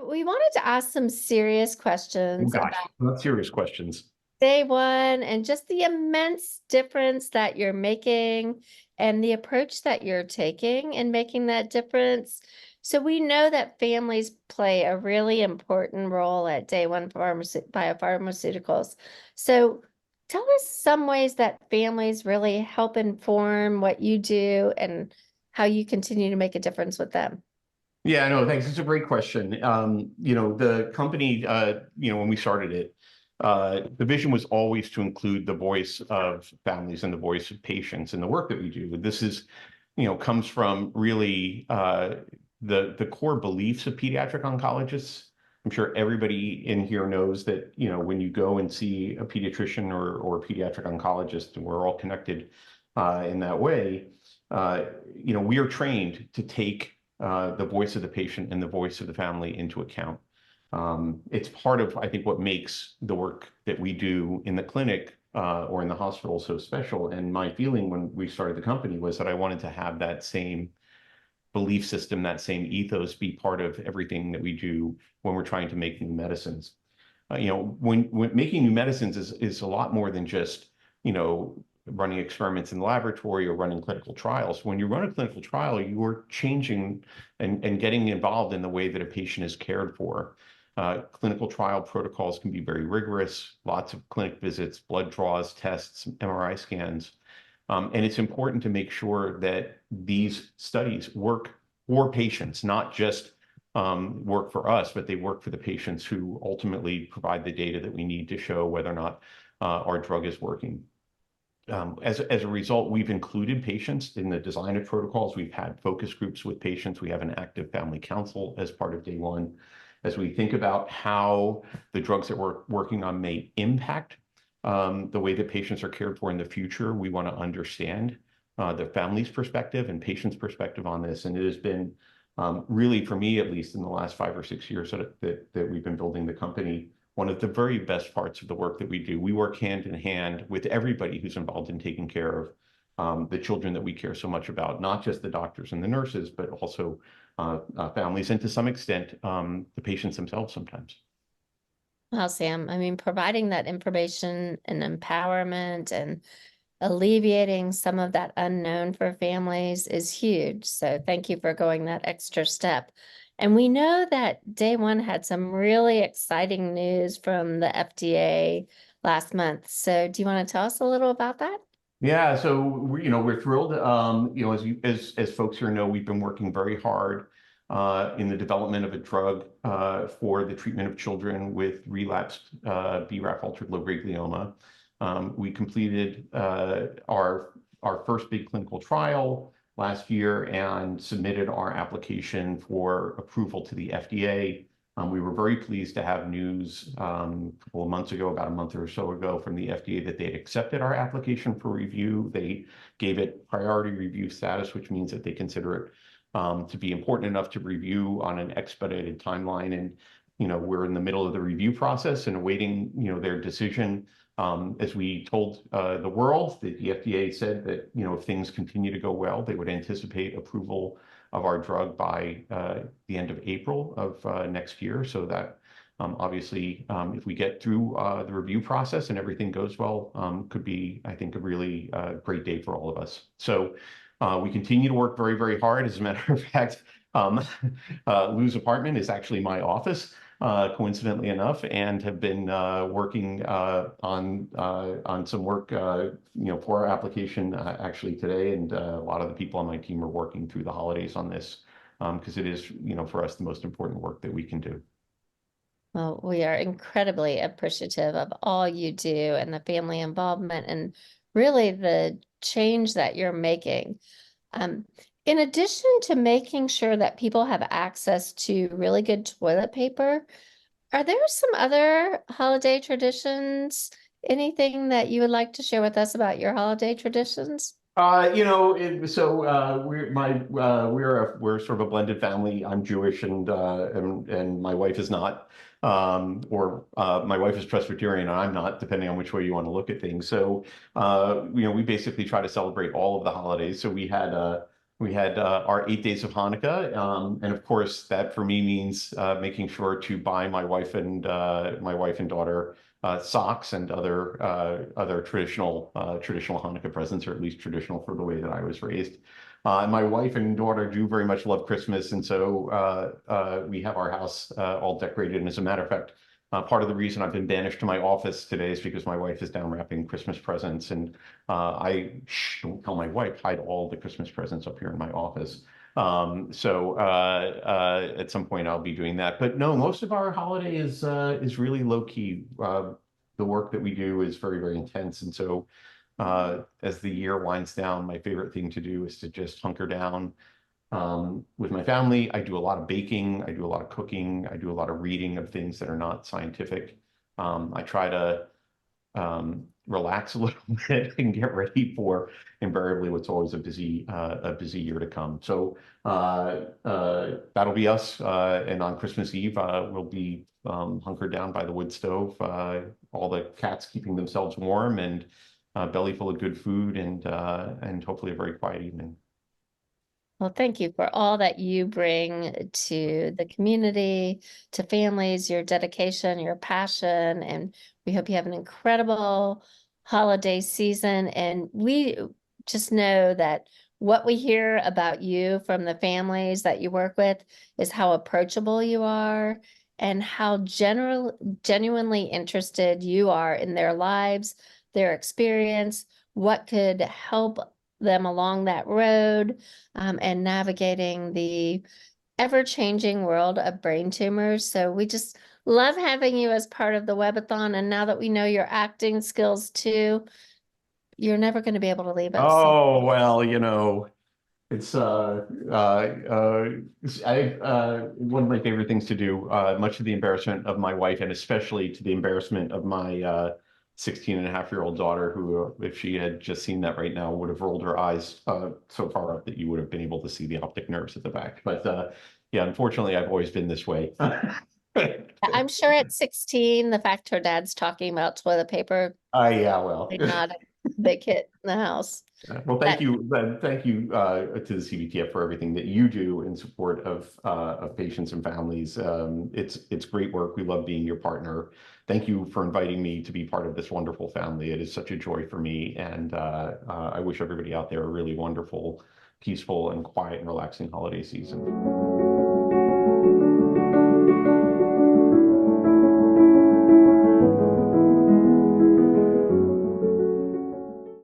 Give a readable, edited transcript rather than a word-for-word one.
We wanted to ask some serious Oh questions gosh, about not serious questions. day one and just the immense difference that you're making and the approach that you're taking in making that difference. So we know that families play a really important role at day one biopharmaceuticals. So tell us some ways that families really help inform what you do and how you continue to make a difference with them. Yeah, no, thanks. It's a great question. The company, when we started it, the vision was always to include the voice of families and the voice of patients in the work that we do. This is, comes from really the core beliefs of pediatric oncologists. I'm sure everybody in here knows that, when you go and see a pediatrician or a pediatric oncologist, and we're all connected in that way, we are trained to take the voice of the patient and the voice of the family into account. It's part of, I think, what makes the work that we do in the clinic or in the hospital so special. And my feeling when we started the company was that I wanted to have that same belief system, that same ethos be part of everything that we do when we're trying to make new medicines. When making new medicines is a lot more than just, running experiments in the laboratory or running clinical trials. When you run a clinical trial, you are changing and getting involved in the way that a patient is cared for. Clinical trial protocols can be very rigorous, lots of clinic visits, blood draws, tests, MRI scans. And it's important to make sure that these studies work for patients, not just work for us, but they work for the patients who ultimately provide the data that we need to show whether or not our drug is working. As a result, we've included patients in the design of protocols. We've had focus groups with patients. We have an active family council as part of day one. As we think about how the drugs that we're working on may impact the way that patients are cared for in the future, we want to understand the family's perspective and patient's perspective on this. And it has been really, for me, at least in the last 5 or 6 years that we've been building the company, one of the very best parts of the work that we do. We work hand in hand with everybody who's involved in taking care of the children that we care so much about, not just the doctors and the nurses, but also families and to some extent, the patients themselves sometimes. Well, Sam, I mean, providing that information and empowerment and alleviating some of that unknown for families is huge. So thank you for going that extra step. And we know that day one had some really exciting news from the FDA last month. So do you want to tell us a little about that? Yeah, so we're thrilled. As folks here know, we've been working very hard in the development of a drug for the treatment of children with relapsed BRAF altered low-grade glioma. We completed our first big clinical trial last year and submitted our application for approval to the FDA. We were very pleased to have news a couple of months ago, about a month or so ago, from the FDA that they had accepted our application for review. They gave it priority review status, which means that they consider it to be important enough to review on an expedited timeline. And we're in the middle of the review process and awaiting their decision. As we told the world, the FDA said that if things continue to go well, they would anticipate approval of our drug by the end of April of next year. So that obviously, if we get through the review process and everything goes well, could be, I think, a really great day for all of us. So we continue to work very, very hard. As a matter of fact, Lou's apartment is actually my office, coincidentally enough, and have been working on some work, for our application actually today. And a lot of the people on my team are working through the holidays on this because it is, for us, the most important work that we can do. Well, we are incredibly appreciative of all you do and the family involvement and really the change that you're making. Um, in addition to making sure that people have access to really good toilet paper, are there some other holiday traditions? Anything that you would like to share with us about your holiday traditions? We're sort of a blended family. I'm Jewish and my wife is not, or my wife is Presbyterian and I'm not, depending on which way you want to look at things. So we basically try to celebrate all of the holidays. So we had We had our 8 days of Hanukkah, and of course, that for me means making sure to buy my wife and daughter socks and other traditional Hanukkah presents, or at least traditional for the way that I was raised. My wife and daughter do very much love Christmas, and so we have our house all decorated. And as a matter of fact, part of the reason I've been banished to my office today is because my wife is down wrapping Christmas presents, and don't tell my wife, hide all the Christmas presents up here in my office. At some point I'll be doing that. But no, most of our holiday is really low key. The work that we do is very, very intense, and so as the year winds down, my favorite thing to do is to just hunker down with my family. I do a lot of baking, I do a lot of cooking, I do a lot of reading of things that are not scientific. I try to relax a little bit and get ready for invariably what's always a busy year to come. So that'll be us. And on Christmas Eve, we'll be hunkered down by the wood stove, all the cats keeping themselves warm, and belly full of good food, and hopefully a very quiet evening. Well, thank you for all that you bring to the community, to families, your dedication, your passion, and we hope you have an incredible holiday season. And we just know that what we hear about you from the families that you work with is how approachable you are and how genuinely interested you are in their lives, their experience, what could help them along that road, and navigating the ever-changing world of brain tumors. So we just love having you as part of the Webathon. And now that we know your acting skills too, you're never going to be able to leave us. So Oh, well, it's one of my favorite things to do, much to the embarrassment of my wife, and especially to the embarrassment of my 16 and a half-year-old daughter, who, if she had just seen that right now, would have rolled her eyes so far up that you would have been able to see the optic nerves at the back. But yeah, unfortunately, I've always been this way. I'm sure at 16, the fact her dad's talking about toilet paper Yeah, well. did not a big hit in the house. Well, That thank you to the CBTF for everything that you do in support of patients and families. It's great work. We love being your partner. Thank you for inviting me to be part of this wonderful family. It is such a joy for me, and I wish everybody out there a really wonderful, peaceful, and quiet and relaxing holiday season.